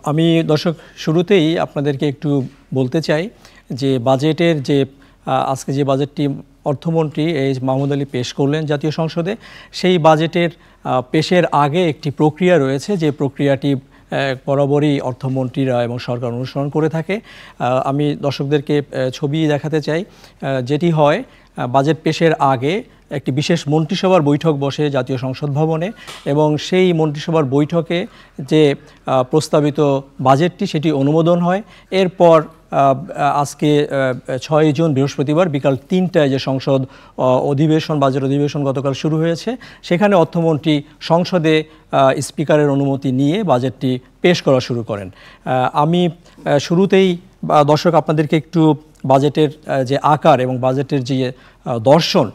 আমি দর্শক শুরুতেই আপনাদেরকে একটু বলতে চাই যে বাজেটের যে আজকে যে বাজেটটি অর্থমন্ত্রী মাহমুদ আলী পেশ করলেন জাতীয় সংসদে, সেই বাজেটের পেশের আগে একটি প্রক্রিয়া রয়েছে, যে প্রক্রিয়াটি বরাবরই অর্থমন্ত্রীরা এবং সরকার অনুসরণ করে থাকে। আমি দর্শকদেরকে ছবি দেখাতে চাই। যেটি হয়, বাজেট পেশের আগে একটি বিশেষ মন্ত্রিসভার বৈঠক বসে জাতীয় সংসদ ভবনে, এবং সেই মন্ত্রিসভার বৈঠকে যে প্রস্তাবিত বাজেটটি সেটি অনুমোদন হয়। এরপর আজকে 6 জুন বৃহস্পতিবার বিকাল 3টায় যে সংসদ অধিবেশন, বাজেট অধিবেশন গতকাল শুরু হয়েছে, সেখানে অর্থমন্ত্রী সংসদে স্পিকারের অনুমতি নিয়ে বাজেটটি পেশ করা শুরু করেন। আমি শুরুতেই দর্শক আপনাদেরকে একটু বাজেটের যে আকার এবং বাজেটের যে দর্শন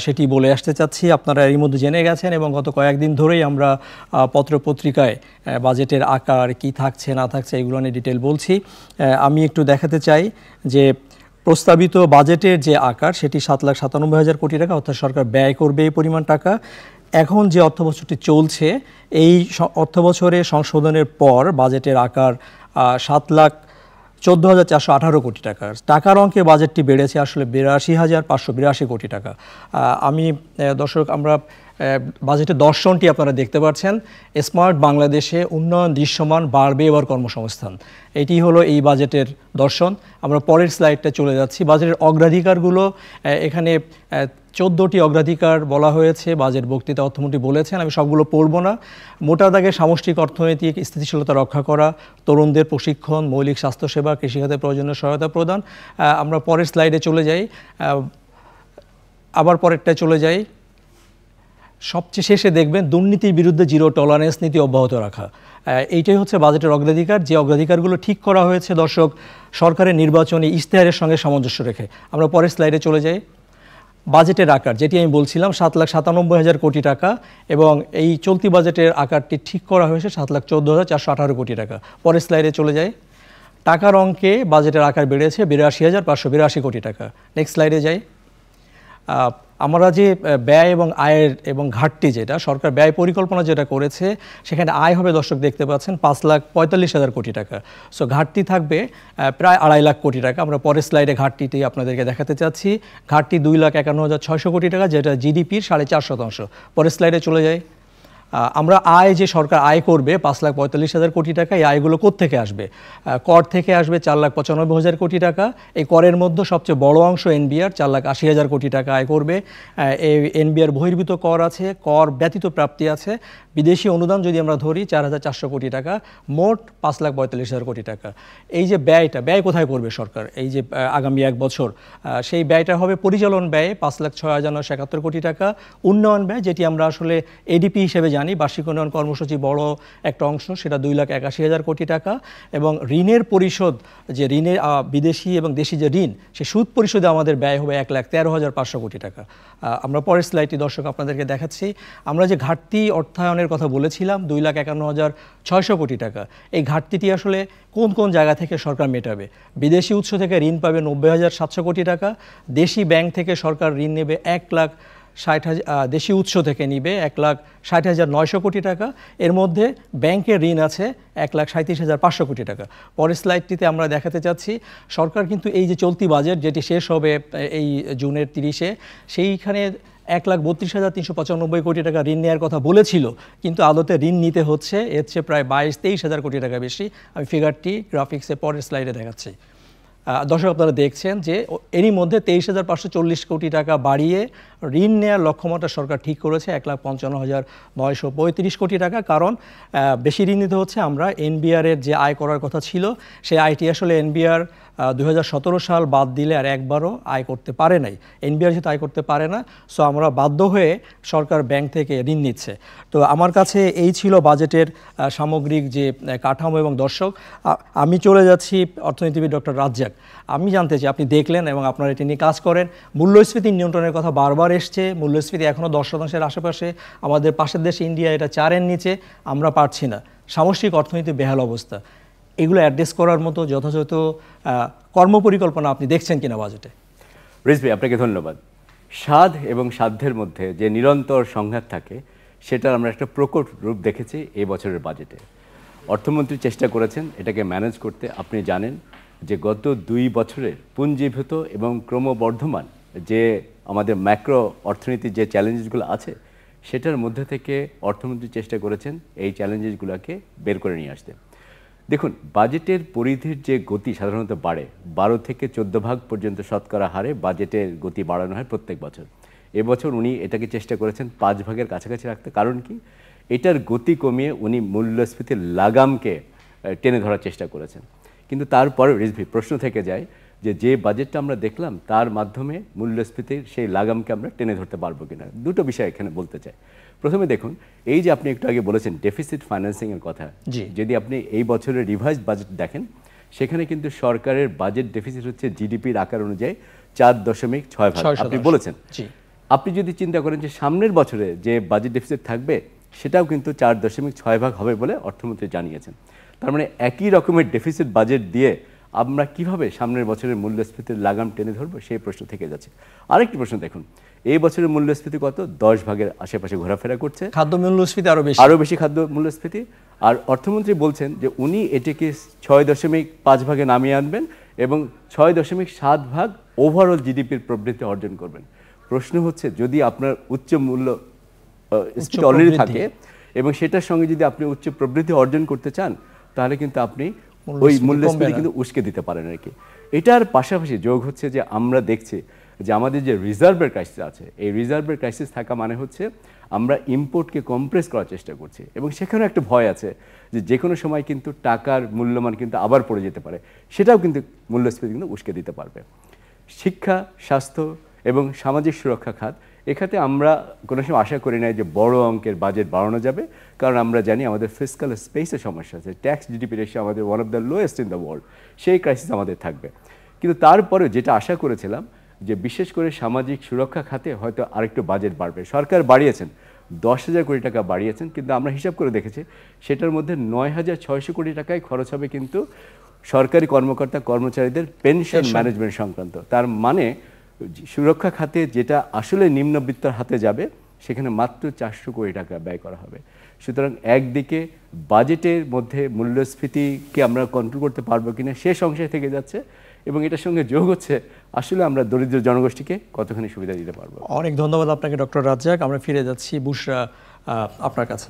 সেটি বলে আসতে চাচ্ছি। আপনারা এর মধ্যে জেনে গেছেন এবং গত কয়েকদিন ধরেই আমরা পত্রপত্রিকায় বাজেটের আকার কি থাকছে না থাকছে এগুলো নিয়ে ডিটেল বলছি। আমি একটু দেখাতে চাই যে প্রস্তাবিত বাজেটের যে আকার সেটি 7,97,000 কোটি টাকা, অর্থাৎ সরকার ব্যয় করবে এই পরিমাণ টাকা। এখন যে অর্থবছরটি চলছে, এই অর্থবছরে সংশোধনের পর বাজেটের আকার 7,14,418 কোটি টাকা। টাকার অঙ্কে বাজেটটি বেড়েছে আসলে 82,582 কোটি টাকা। আমি দর্শক, আমরা বাজেটের দর্শনটি আপনারা দেখতে পাচ্ছেন। স্মার্ট বাংলাদেশে উন্নয়ন দৃশ্যমান, বাড়বে এবার কর্মসংস্থান, এটি হলো এই বাজেটের দর্শন। আমরা পরের স্লাইডটা চলে যাচ্ছি। বাজেটের অগ্রাধিকারগুলো, এখানে 14টি অগ্রাধিকার বলা হয়েছে, বাজেট বক্তৃতা অর্থমন্ত্রী বলেছেন, আমি সবগুলো পড়ব না। মোটা দাগে সামষ্টিক অর্থনৈতিক স্থিতিশীলতা রক্ষা করা, তরুণদের প্রশিক্ষণ, মৌলিক স্বাস্থ্যসেবা, কৃষিখাতে প্রয়োজনীয় সহায়তা প্রদান। আমরা পরের স্লাইডে চলে যাই, আবার পরেরটায় চলে যাই। সবচেয়ে শেষে দেখবেন দুর্নীতির বিরুদ্ধে জিরো টলারেন্স নীতি অব্যাহত রাখা। এইটাই হচ্ছে বাজেটের অগ্রাধিকার। যে অগ্রাধিকারগুলো ঠিক করা হয়েছে দর্শক, সরকারের নির্বাচনী ইশতেহারের সঙ্গে সামঞ্জস্য রেখে। আমরা পরের স্লাইডে চলে যাই। বাজেটের আকার, যেটি আমি বলছিলাম, 7,97,000 কোটি টাকা, এবং এই চলতি বাজেটের আকারটি ঠিক করা হয়েছে 7,14,418 কোটি টাকা। পরের স্লাইডে চলে যাই। টাকার অঙ্কে বাজেটের আকার বেড়েছে 82,582 কোটি টাকা। নেক্সট স্লাইডে যাই। আমরা যে ব্যয় এবং আয়ের এবং ঘাটতি, যেটা সরকার ব্যয় পরিকল্পনা যেটা করেছে, সেখানে আয় হবে দর্শক দেখতে পাচ্ছেন 5,45,000 কোটি টাকা। সো ঘাটতি থাকবে প্রায় 2.5 লাখ কোটি টাকা। আমরা পরের স্লাইডে ঘাটতিটি আপনাদেরকে দেখাতে চাচ্ছি। ঘাটতি 2,51,600 কোটি টাকা, যেটা জিডিপির 4.5%। পরের স্লাইডে চলে যাই। আমরা আয় যে সরকার আয় করবে 5,45,000 কোটি টাকা, এই আয়গুলো কোত্থেকে আসবে? কর থেকে আসবে 4,95,000 কোটি টাকা। এই করের মধ্যে সবচেয়ে বড় অংশ এনবিআর, 4,80,000 কোটি টাকা আয় করবে। এই এনবিআর বহির্ভূত কর আছে, কর ব্যতীত প্রাপ্তি আছে, বিদেশি অনুদান যদি আমরা ধরি 4,400 কোটি টাকা, মোট 5,45,000 কোটি টাকা। এই যে ব্যয় কোথায় করবে সরকার এই যে আগামী 1 বছর? সেই ব্যয়টা হবে পরিচালন ব্যয়ে 5,06,971 কোটি টাকা। উন্নয়ন ব্যয়, যেটি আমরা আসলে এডিপি হিসেবে জানি, বার্ষিক উন্নয়ন কর্মসূচি বড় একটা অংশ, সেটা 2,81,000 কোটি টাকা। এবং ঋণের পরিশোধ, যে ঋণের বিদেশি এবং দেশি যে ঋণ, সে সুদ পরিশোধে আমাদের ব্যয় হবে 1,13,500 কোটি টাকা। আমরা পরের স্লাইডটি দর্শক আপনাদেরকে দেখাচ্ছি। আমরা যে ঘাটতি অর্থায়নের কথা বলেছিলাম 2,51,600 কোটি টাকা, এই ঘাটতিটি আসলে কোন কোন জায়গা থেকে সরকার মেটাবে? বিদেশি উৎস থেকে ঋণ পাবে 90,700 কোটি টাকা, দেশি ব্যাংক থেকে সরকার ঋণ নেবে 1,60,000, দেশি উৎস থেকে নিবে 1,60,900 কোটি টাকা। এর মধ্যে ব্যাংকের ঋণ আছে 1,37,500 কোটি টাকা। পরের স্লাইডটিতে আমরা দেখাতে চাচ্ছি, সরকার কিন্তু এই যে চলতি বাজেট, যেটি শেষ হবে এই জুনের 30-এ, সেইখানে 1,32,395 কোটি টাকা ঋণ নেওয়ার কথা বলেছিল, কিন্তু আদতে ঋণ নিতে হচ্ছে এর চেয়ে প্রায় 22-23 কোটি টাকা বেশি। আমি ফিগারটি গ্রাফিক্সে পরের স্লাইডে দেখাচ্ছি। দর্শক, আপনারা দেখছেন যে এরই মধ্যে 23,540 কোটি টাকা বাড়িয়ে ঋণ নেওয়ার লক্ষ্যমাত্রা সরকার ঠিক করেছে 1,55,935 কোটি টাকা। কারণ বেশি ঋণ নিতে হচ্ছে। আমরা এনবিআরের যে আয় করার কথা ছিল, সেই আয়টি আসলে এনবিআর 2017 সাল বাদ দিলে আর একবারও আয় করতে পারে নাই। এনবিআর যেহেতু আয় করতে পারে না, সো আমরা বাধ্য হয়ে সরকার ব্যাংক থেকে ঋণ নিচ্ছে। তো আমার কাছে এই ছিল বাজেটের সামগ্রিক যে কাঠামো এবং দর্শক। আমি চলে যাচ্ছি অর্থনীতিবিদ ডক্টর রাজ্জাক। আমি জানতে চাই, আপনি দেখলেন এবং আপনারা এটি নিয়ে কাজ করেন, মূল্যস্ফীতি নিয়ন্ত্রণের কথা বারবার এসছে। মূল্যস্ফীতি এখনও 10%-এর আশেপাশে, আমাদের পাশের দেশ ইন্ডিয়া এটা 4-এর নিচে, আমরা পারছি না। সামষ্টিক অর্থনীতির বেহাল অবস্থা, এগুলো অ্যাড্রেস করার মতো যথাযথ কর্মপরিকল্পনা আপনি দেখছেন কিনা বাজেটে? রিজভী, আপনাকে ধন্যবাদ। স্বাদ এবং সাধ্যের মধ্যে যে নিরন্তর সংঘাত থাকে, সেটার আমরা একটা প্রকট রূপ দেখেছি এই বছরের বাজেটে। অর্থমন্ত্রী চেষ্টা করেছেন এটাকে ম্যানেজ করতে। আপনি জানেন যে গত 2 বছরের পুঞ্জীভূত এবং ক্রমবর্ধমান যে আমাদের ম্যাক্রো অর্থনীতির যে চ্যালেঞ্জেসগুলো আছে সেটার মধ্যে থেকে অর্থমন্ত্রী চেষ্টা করেছেন এই চ্যালেঞ্জেসগুলোকে বের করে নিয়ে আসতে। দেখুন, বাজেটের পরিধির যে গতি সাধারণত বাড়ে, 12 থেকে 14 ভাগ পর্যন্ত শতকরা হারে বাজেটের গতি বাড়ানো হয় প্রত্যেক বছর। এবছর উনি এটাকে চেষ্টা করেছেন 5 ভাগের কাছাকাছি রাখতে। কারণ কি, এটার গতি কমিয়ে উনি মূল্যস্ফীতির লাগামকে টেনে ধরার চেষ্টা করেছেন। কিন্তু তারপরে রিজভি প্রশ্ন থেকে যায় যে বাজেটটা আমরা দেখলাম তার মাধ্যমে মূল্যস্ফীতির সেই লাগামকে আমরা টেনে ধরতে পারবো কিনা। দুটো বিষয় এখানে বলতে চাই। প্রথমে দেখুন, এই যে আপনি একটু আগে বলেছেন ডেফিসিট ফাইন্যান্সিং এর কথা, যদি আপনি এই বছরের রিভাইজ বাজেট দেখেন সেখানে কিন্তু সরকারের বাজেট ডেফিসিট হচ্ছে জিডিপির আকার অনুযায়ী 4.6%। আপনি বলেছেন, আপনি যদি চিন্তা করেন যে সামনের বছরে যে বাজেট ডেফিসিট থাকবে সেটাও কিন্তু 4.6% হবে বলে অর্থমন্ত্রী জানিয়েছেন। তার মানে একই রকমের ডেফিসিট বাজেট দিয়ে আমরা কিভাবে সামনের বছরের মূল্যস্ফীতির লাগাম টেনে ধরবো সেই প্রশ্ন থেকে যাচ্ছে। আরেকটি প্রশ্ন দেখুন, এই বছরের মূল্যস্ফীতি কত? 10 ভাগের আশেপাশে ঘোরাফেরা করছে। খাদ্য মূল্যস্ফীতি আরো বেশি খাদ্য মূল্যস্ফীতি। আর অর্থমন্ত্রী বলছেন যে উনি এটিকে 6.5 ভাগে নামিয়ে আনবেন এবং 6.7 ভাগ ওভারঅল জিডিপির প্রবৃদ্ধি অর্জন করবেন। প্রশ্ন হচ্ছে, যদি আপনার উচ্চ মূল্য অলরেডি থাকে এবং সেটার সঙ্গে যদি আপনি উচ্চ প্রবৃদ্ধি অর্জন করতে চান তাহলে কিন্তু আপনি ওই মূল্যস্ফীতি কিন্তু উস্কে দিতে পারেন আর কি। এটার পাশাপাশি যোগ হচ্ছে যে আমরা দেখছি যে আমাদের যে রিজার্ভের ক্রাইসিস আছে, এই রিজার্ভের ক্রাইসিস থাকা মানে হচ্ছে আমরা ইম্পোর্টকে কম্প্রেস করার চেষ্টা করছি এবং সেখানেও একটা ভয় আছে যে কোনো সময় কিন্তু টাকার মূল্যমান কিন্তু আবার পড়ে যেতে পারে, সেটাও কিন্তু মূল্যস্ফীতি কিন্তু উস্কে দিতে পারবে। শিক্ষা, স্বাস্থ্য এবং সামাজিক সুরক্ষা খাত, এখানে আমরা কোনো সময় আশা করি না যে বড় অঙ্কের বাজেট বাড়ানো যাবে, কারণ আমরা জানি আমাদের ফিসক্যাল স্পেসের সমস্যা আছে। ট্যাক্স জিডিপি রেশিও আমাদের one of the lowest in the world, সেই ক্রাইসিস আমাদের থাকবে। কিন্তু তারপরে যেটা আশা করেছিলাম যে বিশেষ করে সামাজিক সুরক্ষা খাতে হয়তো আরেকটু বাজেট বাড়বে। সরকার বাড়িয়েছেন, 10,000 কোটি টাকা বাড়িয়েছেন, কিন্তু আমরা হিসাব করে দেখেছি সেটার মধ্যে 9,600 কোটি টাকায় খরচ হবে কিন্তু সরকারি কর্মকর্তা কর্মচারীদের পেনশন ম্যানেজমেন্ট সংক্রান্ত। তার মানে সুরক্ষা খাতে যেটা আসলে নিম্নবিত্তর হাতে যাবে সেখানে মাত্র 400 কোটি টাকা ব্যয় করা হবে। সুতরাং একদিকে বাজেটের মধ্যে মূল্যস্ফীতিকে আমরা কন্ট্রোল করতে পারবো কিনা সে সংশয় থেকে যাচ্ছে, এবং এটার সঙ্গে যোগ হচ্ছে আসলে আমরা দরিদ্র জনগোষ্ঠীকে কতখানি সুবিধা দিতে পারবো। অনেক ধন্যবাদ আপনাকে ডক্টর রাজ্জাক। আমরা ফিরে যাচ্ছি বুশরা আপনার কাছে।